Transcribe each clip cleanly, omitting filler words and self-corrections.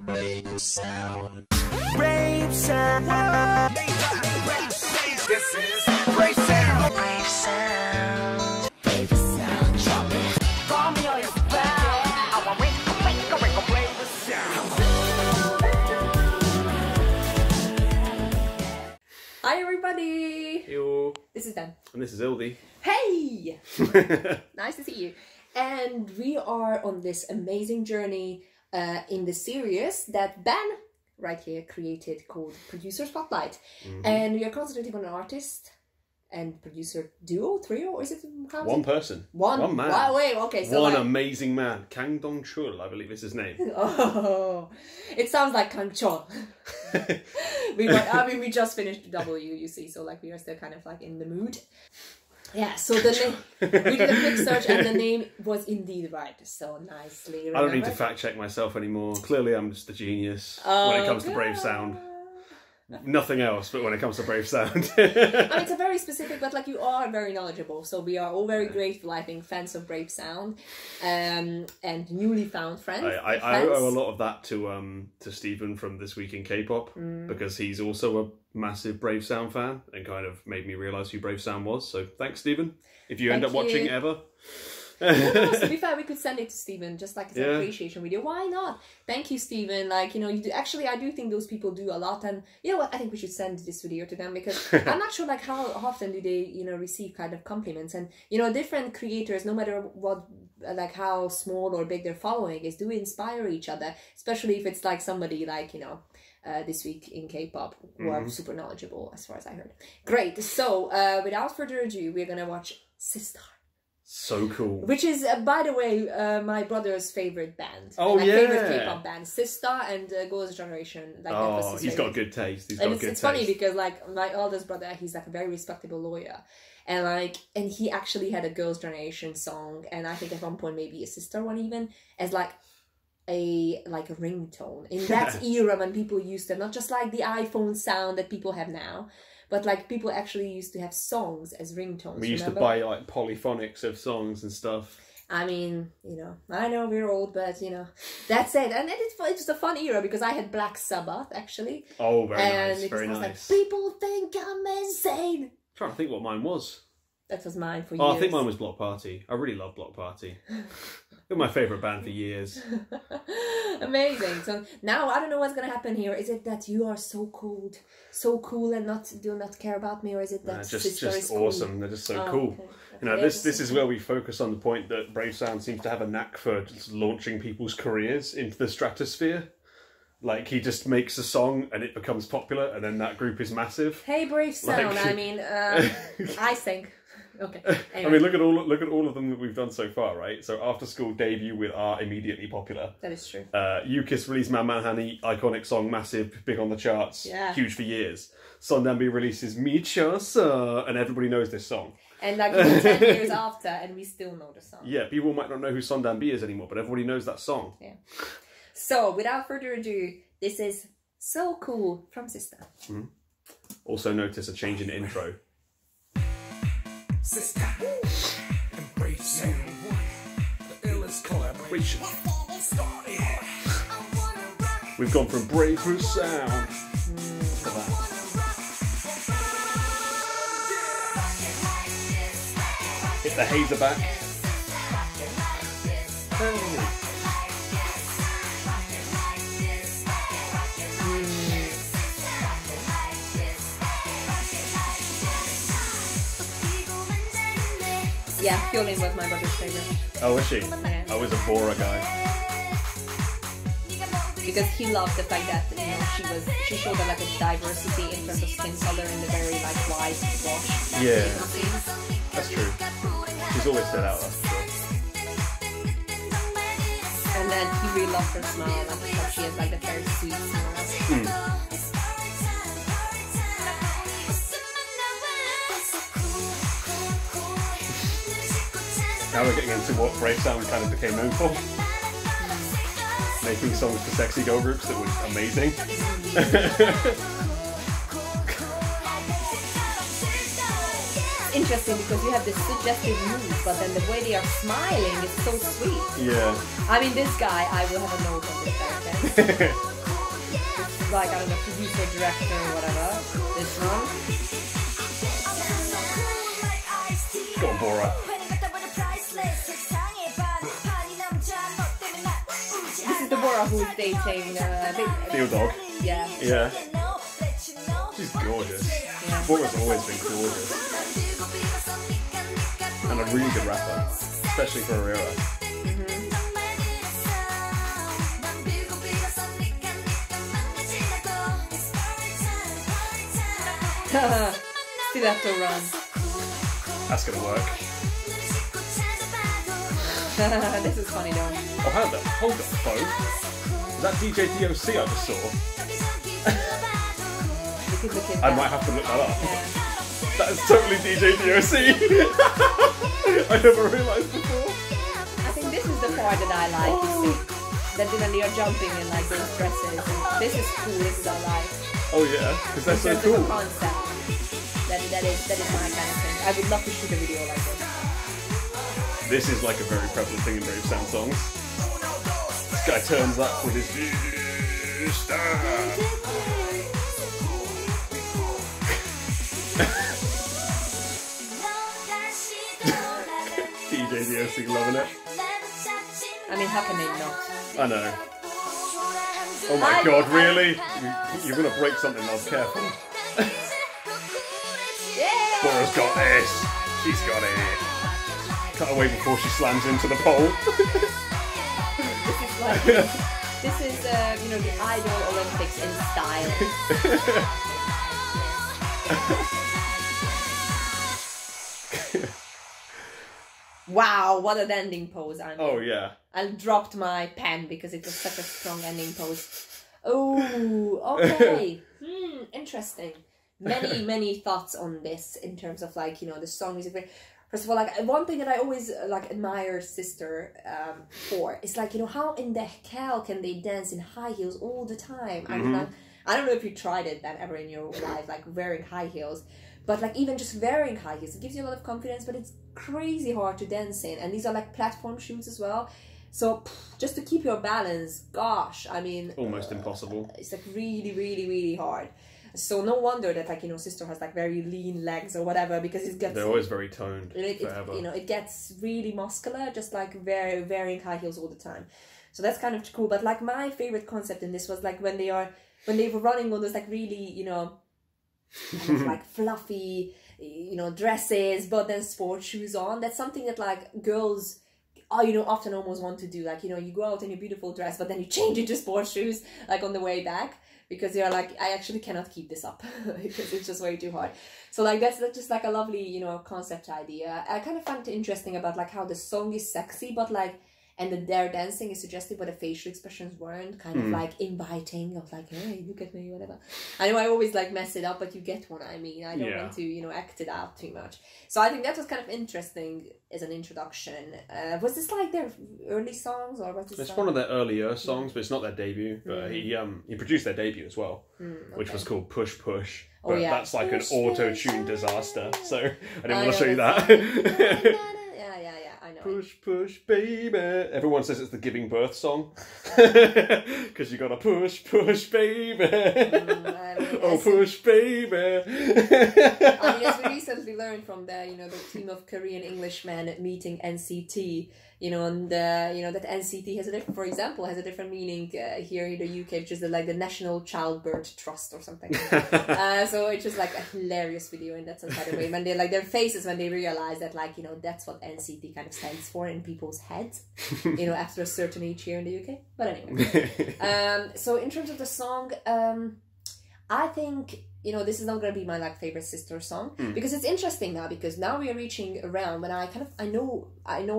Brave sound. Brave sound. This is brave sound. Brave sound. Brave sound. Drop it. Call me on your phone. I want brave sound. Hi everybody! Yo. This is Dan. And this is Ildi. Hey! Nice to see you. And we are on this amazing journey in the series that Ben, right here, created called Producer Spotlight. And we are concentrating on an artist and producer duo, trio, or is it? One person. One man. Wow, wait, okay. So one like, amazing man. Kang Dong Chul, I believe is his name. Oh, it sounds like Kang Chon. We just finished the W, you see, so like we are still kind of like in the mood. Yeah, so the name, we did a quick search and the name was indeed right, so nicely remembered. I don't need to fact check myself anymore. Clearly I'm just a genius when it comes to Brave Sound. Nothing else, but when it comes to Brave Sound. I mean, it's a very specific, but like you are very knowledgeable, so we are all very grateful, I think, fans of Brave Sound, and newly found friends. I owe a lot of that to Stephen from This Week in K-Pop, because he's also a massive Brave Sound fan and kind of made me realise who Brave Sound was. So thanks, Stephen. If you end up watching ever. No, to be fair, we could send it to Stephen just like as an appreciation video. Why not? Thank you, Stephen. Like, you know, you do, actually, I do think those people do a lot, and you know what? I think we should send this video to them because I'm not sure like how often do they, you know, receive kind of compliments, and you know, different creators, no matter what, like how small or big their following is, do inspire each other, especially if it's like somebody like, you know, This Week in K-Pop, who are super knowledgeable as far as I heard. Great. So without further ado, we're gonna watch Sistar So Cool. Which is, by the way, my brother's favorite band. Oh, my yeah. favorite K-pop band. Sistar and Girls' Generation. Like, Oh, he's got good taste. He's got good taste. It's funny because, like, my eldest brother, he's, like, a very respectable lawyer. And, like, and he actually had a Girls' Generation song. And I think at one point maybe a Sistar one even. As, like a ringtone. In that era when people used to, not just, like, the iPhone sound that people have now. But, like, people actually used to have songs as ringtones, We used to buy, like, polyphonics of songs and stuff. I mean, you know, I know we're old, but, you know, that's it. And it's just a fun era because I had Black Sabbath, actually. Oh, very nice, and very it was nice. Like, people think I'm insane. I'm trying to think what mine was. That was mine for years. Oh, I think mine was Block Party. I really love Block Party. They're my favourite band for years. Amazing. So now I don't know what's gonna happen here. Is it that you are so cool and do not care about me, or is it that just is awesome? Cool? They're just so cool. Okay. You know, this is where we focus on the point that Brave Sound seems to have a knack for just launching people's careers into the stratosphere. Like, he just makes a song and it becomes popular, and then that group is massive. Hey, Brave Sound. Like, I mean, I think. Okay. Anyway. I mean, look at all of them that we've done so far, right? So After School debut with are immediately popular. That is true. Yukis released Man Man Honey, iconic song, massive, big on the charts, huge for years. Sondambi releases Michosa, and everybody knows this song. And like 10 years after, and we still know the song. Yeah, people might not know who Sondambi is anymore, but everybody knows that song. Yeah. So, without further ado, this is So Cool from Sistar. Also notice a change in intro. Sistar and brave sound. The illest collaboration. We've gone from Brave Sound to that. Hit the hazer back. Yeah, Hyolyn was my brother's favorite. Oh, is she? Yeah. I was a Bora guy. Because he loved the fact that, you know, she showed like a diversity in terms of skin color and the very like white wash. Yeah, that's true. She's always stood out, that's for sure. And then he really loved her smile, like how she has like a very sweet smile. Now we're getting into what Brave Sound kind of became known for. Making songs for sexy girl groups that was amazing. Interesting because you have this suggestive mood, but then the way they are smiling is so sweet. Yeah. I mean, this guy, I will have a note on this guy. Okay? like, I don't know, producer, director, or whatever. This one. Go on, Bora. This is the Bora who's dating Field Dog. Yeah. Yeah. She's gorgeous. Yeah. Bora's always been gorgeous. And a really good rapper. Especially for her era. Still have to run. That's gonna work. This is funny though. Oh, hold up, Bo. Is that DJ DOC I just saw? I might have to look that up. Yeah. That is totally DJ DOC. I never realised before. I think this is the part that I like, you see. That when you're jumping in like those dresses. This is cool, this is our life. Oh yeah, because that's so In terms of cool. a concept. That is my kind of thing. I would love to shoot a video like this. This is like a very prevalent thing in rave sound songs. This guy turns up with his Sistar. DJ DOC loving it. I mean, how can they not? I know. Oh my god, really? You're gonna break something, love. Careful. Yeah! Bora's got this. She's got it. Cut away before she slams into the pole. This is like, this is, you know, the Idol Olympics in style. Wow, what an ending pose, I mean. Oh yeah. I dropped my pen because it was such a strong ending pose. Oh, okay. Interesting. Many thoughts on this in terms of like, you know, the song music. First of all, like one thing that I always like admire Sistar for is like, you know, how in the hell can they dance in high heels all the time? I mean, like, I don't know if you tried it then ever in your life, like wearing high heels. But like even just wearing high heels, it gives you a lot of confidence, but it's crazy hard to dance in. And these are like platform shoes as well. So just to keep your balance, gosh, I mean... Almost impossible. It's like really hard. So no wonder that like, you know, Sistar has like very lean legs or whatever, because it gets... They're always very toned forever. You know, it gets really muscular, just like wearing high heels all the time. So that's kind of cool. But like my favorite concept in this was like when they were running on those like really, you know... kind of like fluffy, you know, dresses, but then sports shoes on. That's something that like girls, you know, often almost want to do. Like, you know, you go out in your beautiful dress, but then you change into sports shoes like on the way back, because you're like, I actually cannot keep this up because it's just way too hard. So like that's just like a lovely, you know, concept idea. I kind of find it interesting about like how the song is sexy, but like, and their dancing is suggestive, but the facial expressions weren't kind of like inviting, of like, hey, look at me, whatever. I know I always like mess it up, but you get what I mean. I don't want to, you know, act it out too much. So I think that was kind of interesting as an introduction. Was this like their early songs, or was this? It's one of their earlier songs, but it's not their debut. But he produced their debut as well, which was called Push Push. But Oh, yeah. that's like an auto-tune disaster. So I didn't want to know show you that that. I know. Push, push, baby. Everyone says it's the giving birth song. Because you gotta push, push, baby. Oh, push, baby. I mean, as we recently learned from the, you know, the team of Korean Englishmen meeting NCT, you know, and you know that NCT has a different, for example, has a different meaning here in the UK, which is like the National Childbirth Trust or something. So it's just like a hilarious video in that sense, by the way, when they like their faces when they realize that, like, you know, that's what NCT kind of stands for in people's heads, you know, after a certain age here in the UK. But anyway, so in terms of the song, I think, you know, this is not going to be my like favorite Sistar song, because it's interesting now, because now we are reaching around when I know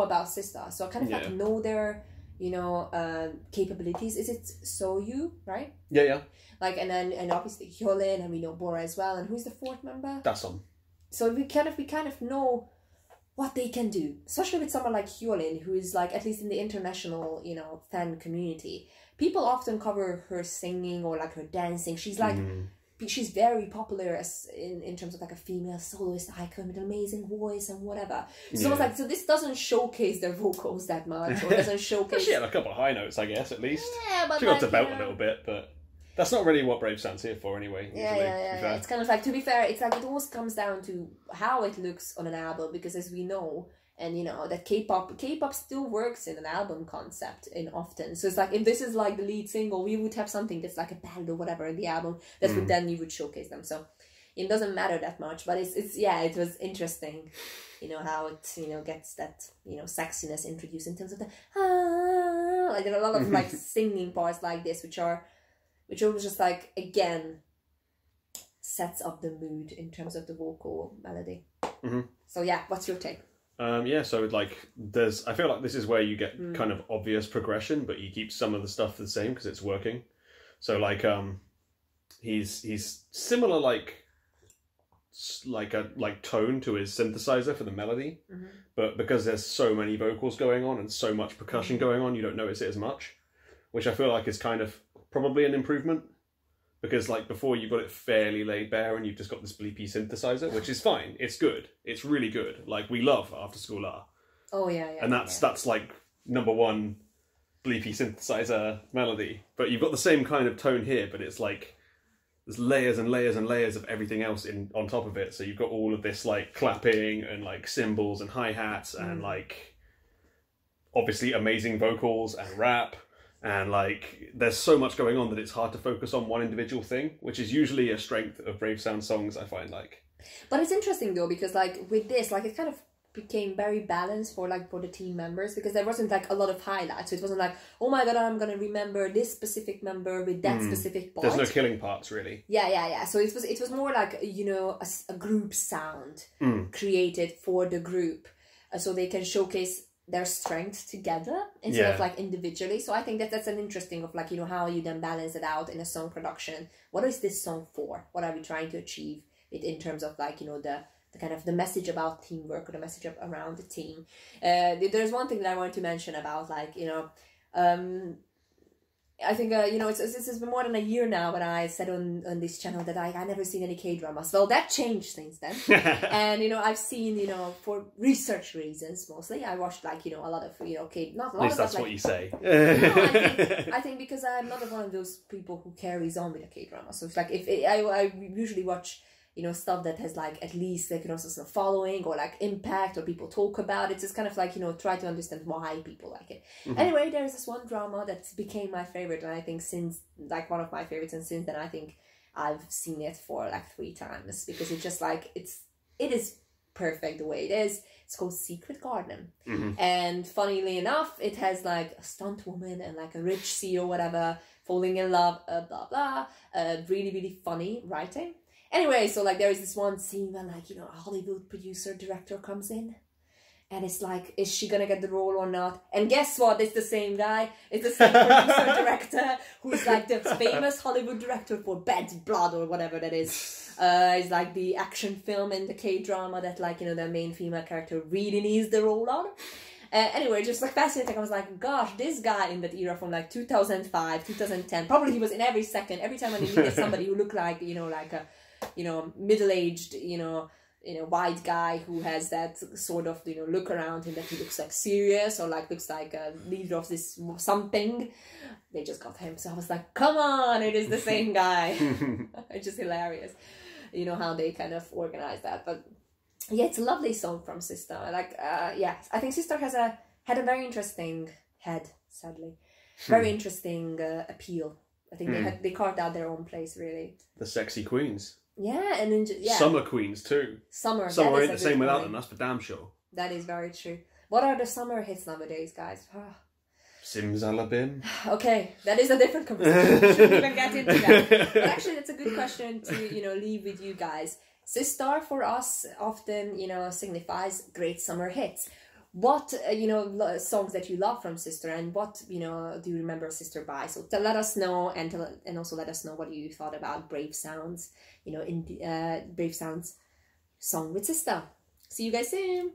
about Sistar, so I kind of like know their, you know, capabilities. Is it So You, right? Yeah. Like, and obviously Hyolyn, and we know Bora as well, and who's the fourth member? Dasson. So we kind of know what they can do, especially with someone like Hyolyn, who is like, at least in the international, you know, fan community, people often cover her singing or like her dancing. She's like, she's very popular as in terms of like a female soloist icon with an amazing voice and whatever. So it's like, so this doesn't showcase their vocals that much, or doesn't showcase. She had a couple of high notes, I guess, at least. Yeah, but she got like, to belt you a know, little bit, but That's not really what Brave Sound's here for anyway. Yeah. It's kind of like, to be fair, it's like it always comes down to how it looks on an album, because as we know, and you know, that K-pop still works in an album concept in often. So it's like, if this is like the lead single, we would have something that's like a ballad or whatever in the album that would then you would showcase them. So it doesn't matter that much, but it's yeah, it was interesting, you know, how it, you know, gets that, you know, sexiness introduced in terms of the like there are a lot of like singing parts like this, which was just like, again, sets up the mood in terms of the vocal melody. So yeah, what's your take? So like I feel like this is where you get kind of obvious progression, but you keep some of the stuff the same because it's working. So like he's similar like tone to his synthesizer for the melody, but because there's so many vocals going on and so much percussion going on, you don't notice it as much, which I feel like is kind of probably an improvement. Because like before you got it fairly laid bare and you've just got this bleepy synthesizer, which is fine. It's good. It's really good. Like we love After School R. Oh yeah. And that's like #1 bleepy synthesizer melody. But you've got the same kind of tone here, but it's like there's layers and layers and layers of everything else on top of it. So you've got all of this like clapping and like cymbals and hi-hats and like obviously amazing vocals and rap. And like, there's so much going on that it's hard to focus on one individual thing, which is usually a strength of Brave Sound songs, I find like. But it's interesting though, because like with this, like it kind of became very balanced for the team members, because there wasn't like a lot of highlights. So it wasn't like, oh my god, I'm gonna remember this specific member with that specific part. There's no killing parts really. Yeah. So it was more like, you know, a group sound created for the group, so they can showcase their strengths together instead of like individually. So I think that's an interesting of like, you know, how you then balance it out in a song production. What is this song for? What are we trying to achieve it in terms of like, you know, the kind of the message about teamwork or the message around the team. There's one thing that I want to mention about like, you know, I think, you know, it's been more than a year now when I said on this channel that I never seen any K-dramas. Well, that changed since then. And, you know, I've seen, you know, for research reasons mostly, I watched, like, you know, a lot of, you know, not a lot of... At least that's like, what you say. No, I think because I'm not one of those people who carries on with a K-drama. So it's like, I usually watch, you know, stuff that has like at least like, you know, some following or like impact or people talk about it. It's kind of like, you know, try to understand why people like it. Anyway, there's this one drama that became my favorite, and I think since like one of my favorites, and since then I think I've seen it for like 3 times, because it's just like it is perfect the way it is. It's called Secret Garden, and funnily enough, it has like a stunt woman and like a rich CEO whatever falling in love, blah blah, really really funny writing. Anyway, so like there is this one scene where like, you know, a Hollywood director comes in, and it's like, is she gonna get the role or not? And guess what? It's the same guy. It's the same director who's like the famous Hollywood director for Bad Blood or whatever that is. It's like the action film and the K-drama that like, you know, the main female character really needs the role on. Anyway, just like fascinating. I was like, gosh, this guy in that era from like 2005, 2010, probably he was in every second. Every time when he needed somebody who looked like, you know, like a, you know, middle-aged, you know, white guy who has that sort of, you know, look around him that he looks like serious or like looks like a leader of this something. They just got him. So I was like, come on, it is the same guy. It's just hilarious, you know, how they kind of organize that. But yeah, it's a lovely song from Sistar. Like, yeah, I think Sistar had a very interesting sadly, very interesting appeal. I think they carved out their own place, really. The sexy queens. Yeah, and then summer queens too. Summer ain't the same without them. That's for damn sure. That is very true. What are the summer hits nowadays, guys? Simsalabim. Okay, that is a different conversation. We shouldn't even get into that. But actually, that's a good question to, you know, leave with you guys. Sistar for us often, you know, signifies great summer hits. What, you know, songs that you love from Sistar, and what, you know, do you remember Sistar by? So let us know, and also let us know what you thought about Brave Sound's, you know, Brave Sound's song with Sistar. See you guys soon.